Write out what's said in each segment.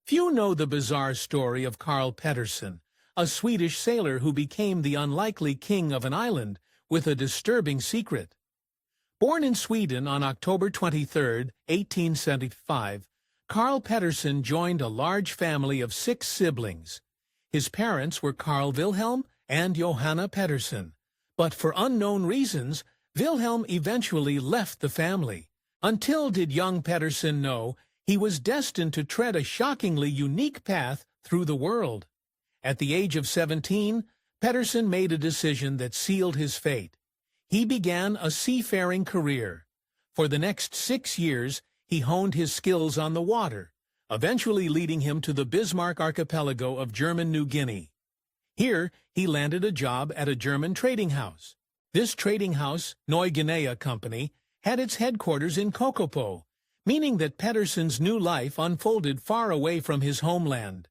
Few know the bizarre story of Carl Pettersson, a Swedish sailor who became the unlikely king of an island with a disturbing secret. Born in Sweden on October 23, 1875, Carl Pettersson joined a large family of 6 siblings. His parents were Carl Wilhelm and Johanna Pettersson, but for unknown reasons, Wilhelm eventually left the family. Until did young Pettersson know he was destined to tread a shockingly unique path through the world. At the age of 17, Pettersson made a decision that sealed his fate. He began a seafaring career. For the next 6 years, he honed his skills on the water, eventually leading him to the Bismarck archipelago of German New Guinea. Here, he landed a job at a German trading house. This trading house, Neue Guinea Company, had its headquarters in Kokopo, meaning that Pettersson's new life unfolded far away from his homeland.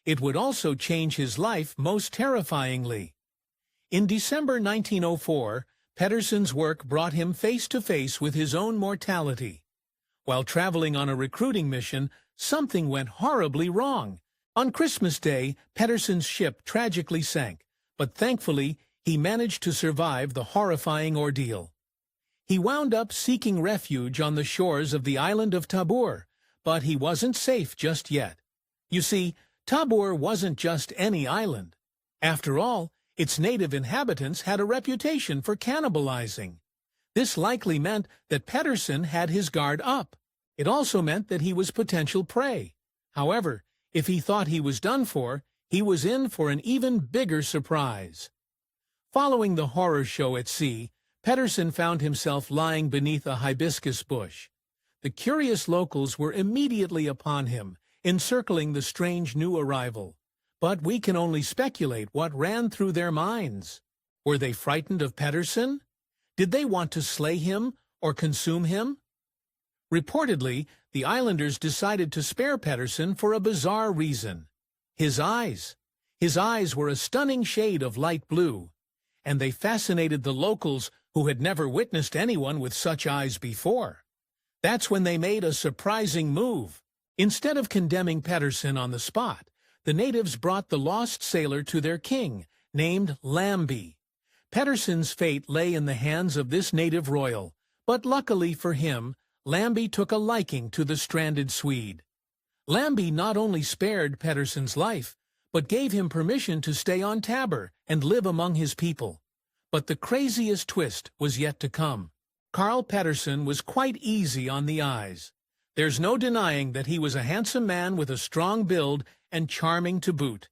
It would also change his life most terrifyingly. In December 1904, Pettersson's work brought him face to face with his own mortality. While traveling on a recruiting mission, something went horribly wrong. On Christmas Day, Pettersson's ship tragically sank, but thankfully, he managed to survive the horrifying ordeal. He wound up seeking refuge on the shores of the island of Tabor, but he wasn't safe just yet. You see, Tabor wasn't just any island. After all, its native inhabitants had a reputation for cannibalizing. This likely meant that Pettersson had his guard up. It also meant that he was potential prey. However, if he thought he was done for, he was in for an even bigger surprise. Following the horror show at sea, Pettersson found himself lying beneath a hibiscus bush. The curious locals were immediately upon him, encircling the strange new arrival. But we can only speculate what ran through their minds. Were they frightened of Pettersson? Did they want to slay him or consume him? Reportedly, the islanders decided to spare Pettersson for a bizarre reason. His eyes. His eyes were a stunning shade of light blue, and they fascinated the locals who had never witnessed anyone with such eyes before. That's when they made a surprising move. Instead of condemning Pettersson on the spot, the natives brought the lost sailor to their king, named Lambie. Pettersson's fate lay in the hands of this native royal, but luckily for him, Lambie took a liking to the stranded Swede. Lambie not only spared Pettersson's life, but gave him permission to stay on Tabor and live among his people. But the craziest twist was yet to come. Carl Pettersson was quite easy on the eyes. There's no denying that he was a handsome man with a strong build and charming to boot.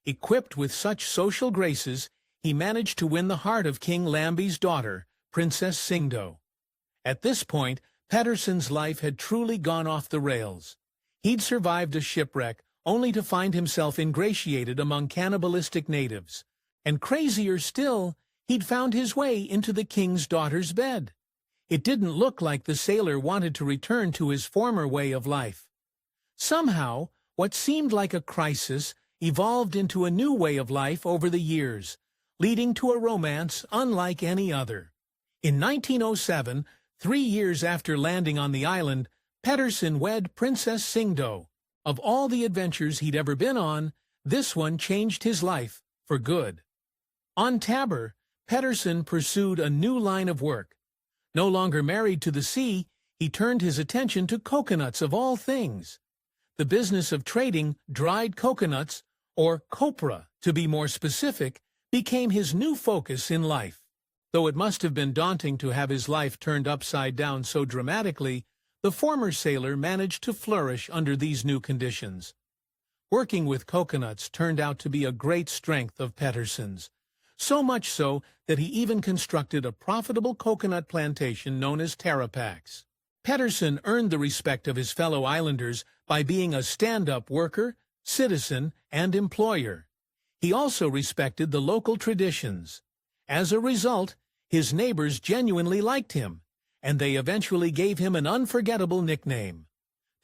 Equipped with such social graces, he managed to win the heart of King Lambie's daughter, Princess Singdo. At this point, Pettersson's life had truly gone off the rails. He'd survived a shipwreck only to find himself ingratiated among cannibalistic natives. And crazier still, he'd found his way into the king's daughter's bed. It didn't look like the sailor wanted to return to his former way of life. Somehow, what seemed like a crisis evolved into a new way of life over the years, leading to a romance unlike any other. In 1907, 3 years after landing on the island, Pettersson wed Princess Singdo. Of all the adventures he'd ever been on, this one changed his life for good. On Tabor, Pettersson pursued a new line of work. No longer married to the sea, he turned his attention to coconuts of all things. The business of trading dried coconuts, or copra to be more specific, became his new focus in life. Though it must have been daunting to have his life turned upside down so dramatically, the former sailor managed to flourish under these new conditions. Working with coconuts turned out to be a great strength of Pettersson's, so much so that he even constructed a profitable coconut plantation known as Tarapax. Pettersson earned the respect of his fellow islanders by being a stand-up worker, citizen, and employer. He also respected the local traditions. As a result, his neighbors genuinely liked him, and they eventually gave him an unforgettable nickname.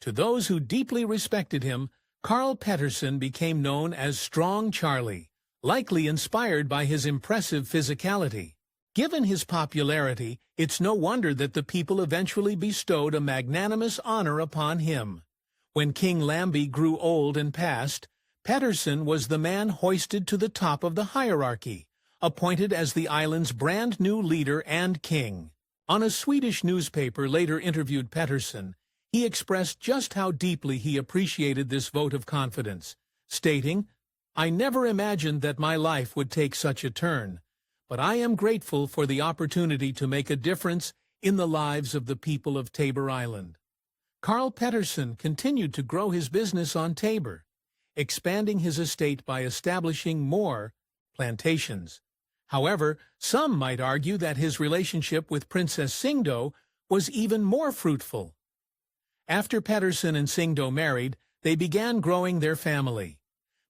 To those who deeply respected him, Carl Pettersson became known as Strong Charlie, likely inspired by his impressive physicality. Given his popularity, it's no wonder that the people eventually bestowed a magnanimous honor upon him. When King Lambie grew old and passed, Pettersson was the man hoisted to the top of the hierarchy, appointed as the island's brand new leader and king. On a Swedish newspaper later interviewed Pettersson, he expressed just how deeply he appreciated this vote of confidence, stating, "I never imagined that my life would take such a turn, but I am grateful for the opportunity to make a difference in the lives of the people of Tabor Island." Carl Pettersson continued to grow his business on Tabor, expanding his estate by establishing more plantations. However, some might argue that his relationship with Princess Singdo was even more fruitful. After Pettersson and Singdo married, they began growing their family.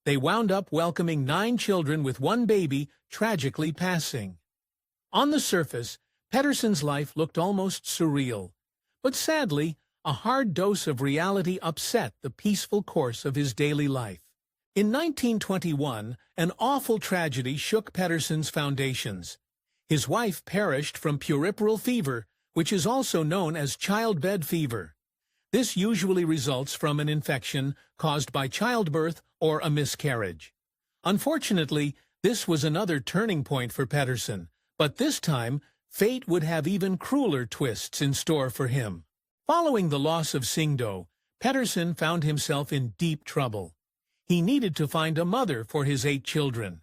They wound up welcoming 9 children with 1 baby tragically passing. On the surface, Pettersson's life looked almost surreal, but sadly, a hard dose of reality upset the peaceful course of his daily life. In 1921, an awful tragedy shook Pettersson's foundations. His wife perished from puerperal fever, which is also known as childbed fever. This usually results from an infection caused by childbirth or a miscarriage. Unfortunately, this was another turning point for Pettersson, but this time, fate would have even crueler twists in store for him. Following the loss of Singdo, Pettersson found himself in deep trouble. He needed to find a mother for his 8 children.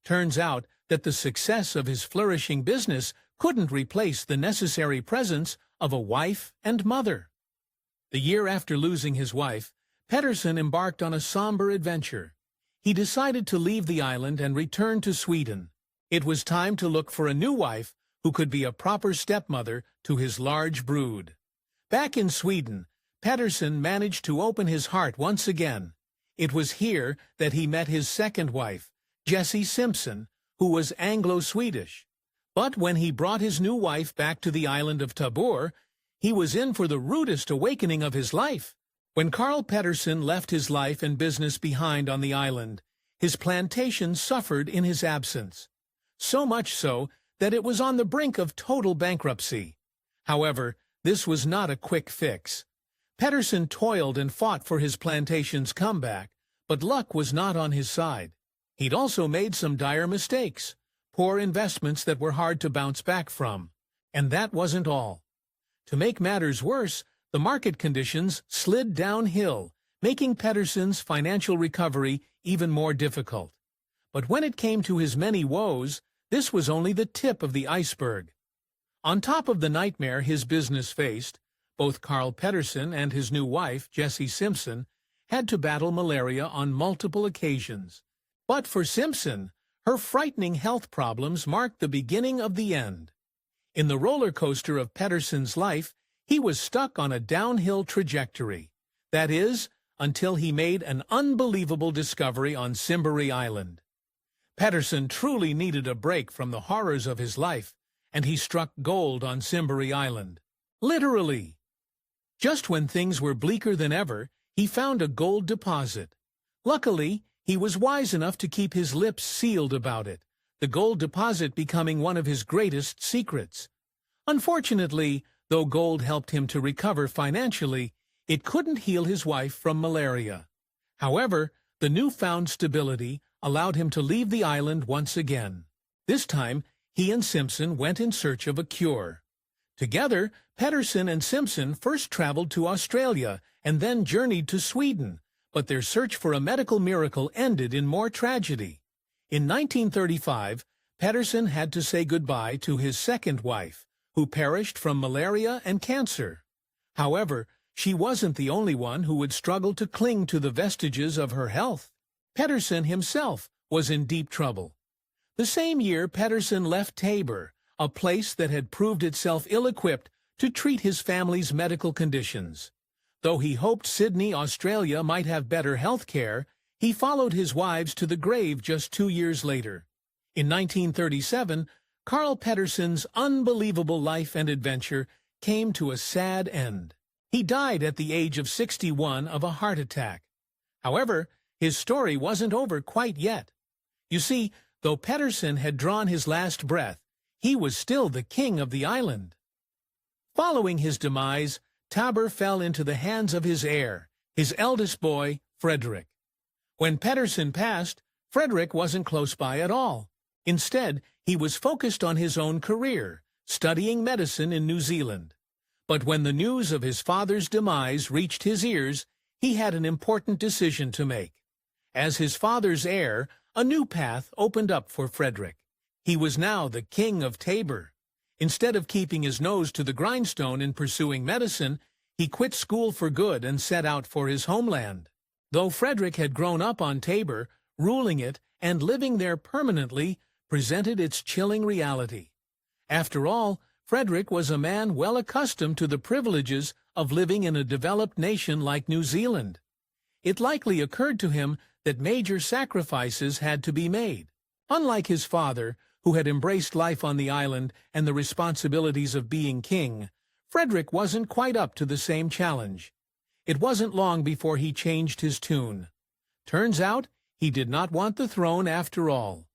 Turns out that the success of his flourishing business couldn't replace the necessary presence of a wife and mother. The year after losing his wife, Pettersson embarked on a somber adventure. He decided to leave the island and return to Sweden. It was time to look for a new wife who could be a proper stepmother to his large brood. Back in Sweden, Pettersson managed to open his heart once again. It was here that he met his second wife, Jessie Simpson, who was Anglo-Swedish. But when he brought his new wife back to the island of Tabor, he was in for the rudest awakening of his life. When Carl Pettersson left his life and business behind on the island, his plantation suffered in his absence. So much so that it was on the brink of total bankruptcy. However, this was not a quick fix. Pettersson toiled and fought for his plantation's comeback, but luck was not on his side. He'd also made some dire mistakes, poor investments that were hard to bounce back from. And that wasn't all. To make matters worse, the market conditions slid downhill, making Pettersson's financial recovery even more difficult. But when it came to his many woes, this was only the tip of the iceberg. On top of the nightmare his business faced, both Carl Pettersson and his new wife, Jessie Simpson, had to battle malaria on multiple occasions. But for Simpson, her frightening health problems marked the beginning of the end. In the roller coaster of Pettersson's life, he was stuck on a downhill trajectory. That is, until he made an unbelievable discovery on Simbury Island. Pettersson truly needed a break from the horrors of his life, and he struck gold on Simbury Island. Literally. Just when things were bleaker than ever, he found a gold deposit. Luckily, he was wise enough to keep his lips sealed about it, the gold deposit becoming one of his greatest secrets. Unfortunately, though gold helped him to recover financially, it couldn't heal his wife from malaria. However, the newfound stability allowed him to leave the island once again. This time, he and Simpson went in search of a cure. Together, Pettersson and Simpson first traveled to Australia and then journeyed to Sweden, but their search for a medical miracle ended in more tragedy. In 1935, Pettersson had to say goodbye to his second wife, who perished from malaria and cancer. However, she wasn't the only one who would struggle to cling to the vestiges of her health. Pettersson himself was in deep trouble. The same year, Pettersson left Tabor, a place that had proved itself ill-equipped to treat his family's medical conditions. Though he hoped Sydney, Australia might have better health care, he followed his wives to the grave just 2 years later. In 1937, Carl Pettersson's unbelievable life and adventure came to a sad end. He died at the age of 61 of a heart attack. However, his story wasn't over quite yet. You see, though Pettersson had drawn his last breath, he was still the king of the island. Following his demise, Tabor fell into the hands of his heir, his eldest boy, Frederick. When Pettersson passed, Frederick wasn't close by at all. Instead, he was focused on his own career, studying medicine in New Zealand. But when the news of his father's demise reached his ears, he had an important decision to make. As his father's heir, a new path opened up for Frederick. He was now the king of Tabor. Instead of keeping his nose to the grindstone in pursuing medicine, he quit school for good and set out for his homeland. Though Frederick had grown up on Tabor, ruling it and living there permanently presented its chilling reality. After all, Frederick was a man well accustomed to the privileges of living in a developed nation like New Zealand. It likely occurred to him that major sacrifices had to be made. Unlike his father, who had embraced life on the island and the responsibilities of being king, Frederick wasn't quite up to the same challenge. It wasn't long before he changed his tune. Turns out, he did not want the throne after all.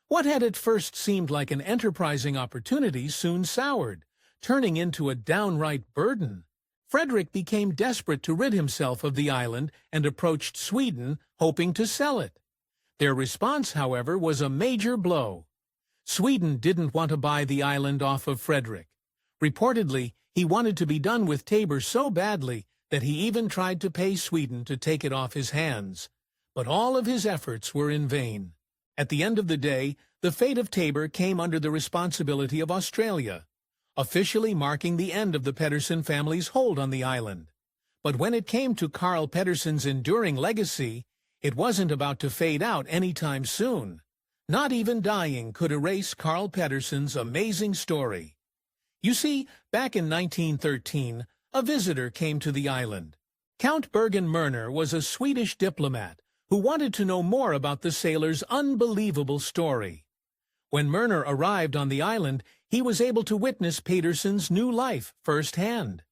What had at first seemed like an enterprising opportunity soon soured, turning into a downright burden. Frederick became desperate to rid himself of the island and approached Sweden, hoping to sell it. Their response, however, was a major blow. Sweden didn't want to buy the island off of Frederick. Reportedly, he wanted to be done with Tabor so badly that he even tried to pay Sweden to take it off his hands. But all of his efforts were in vain. At the end of the day, the fate of Tabor came under the responsibility of Australia, officially marking the end of the Pettersson family's hold on the island. But when it came to Carl Pettersson's enduring legacy, it wasn't about to fade out anytime soon. Not even dying could erase Carl Pettersson's amazing story. You see, back in 1913, a visitor came to the island. Count Bergen Myrner was a Swedish diplomat who wanted to know more about the sailor's unbelievable story. When Myrner arrived on the island, he was able to witness Pettersson's new life firsthand.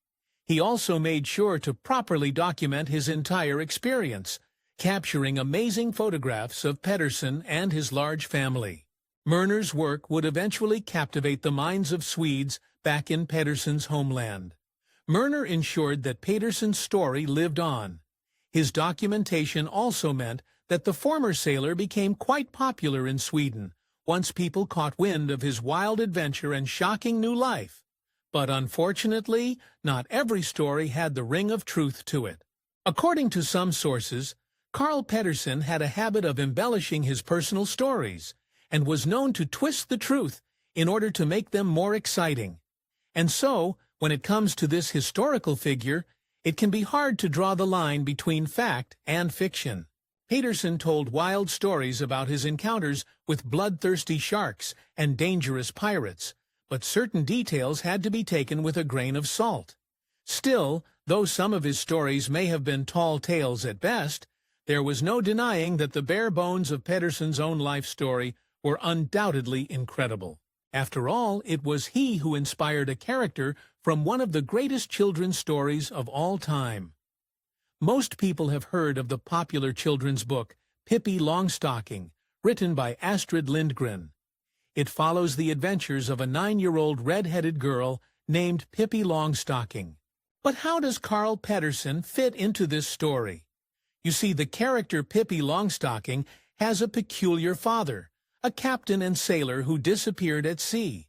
He also made sure to properly document his entire experience, capturing amazing photographs of Pettersson and his large family. Myrner's work would eventually captivate the minds of Swedes back in Pettersson's homeland. Myrner ensured that Pettersson's story lived on. His documentation also meant that the former sailor became quite popular in Sweden once people caught wind of his wild adventure and shocking new life. But unfortunately, not every story had the ring of truth to it. According to some sources, Carl Pettersson had a habit of embellishing his personal stories and was known to twist the truth in order to make them more exciting. And so, when it comes to this historical figure, it can be hard to draw the line between fact and fiction. Pettersson told wild stories about his encounters with bloodthirsty sharks and dangerous pirates, but certain details had to be taken with a grain of salt. Still, though some of his stories may have been tall tales at best, there was no denying that the bare bones of Pettersson's own life story were undoubtedly incredible. After all, it was he who inspired a character from one of the greatest children's stories of all time. Most people have heard of the popular children's book, Pippi Longstocking, written by Astrid Lindgren. It follows the adventures of a 9-year-old red-headed girl named Pippi Longstocking. But how does Carl Pettersson fit into this story? You see, the character Pippi Longstocking has a peculiar father, a captain and sailor who disappeared at sea.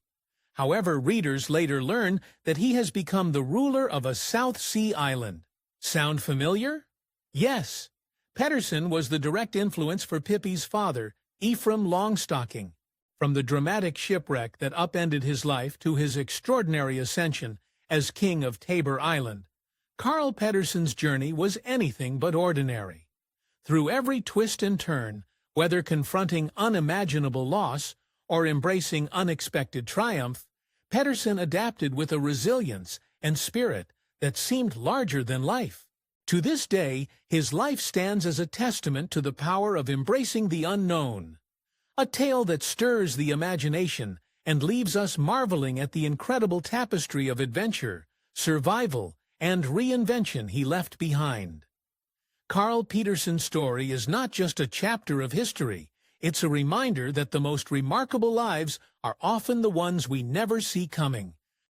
However, readers later learn that he has become the ruler of a South Sea island. Sound familiar? Yes. Pettersson was the direct influence for Pippi's father, Ephraim Longstocking. From the dramatic shipwreck that upended his life to his extraordinary ascension as king of Tabor Island, Carl Pettersson's journey was anything but ordinary. Through every twist and turn, whether confronting unimaginable loss or embracing unexpected triumph, Pettersson adapted with a resilience and spirit that seemed larger than life. To this day, his life stands as a testament to the power of embracing the unknown. A tale that stirs the imagination and leaves us marveling at the incredible tapestry of adventure, survival, and reinvention he left behind. Carl Pettersson's story is not just a chapter of history, it's a reminder that the most remarkable lives are often the ones we never see coming.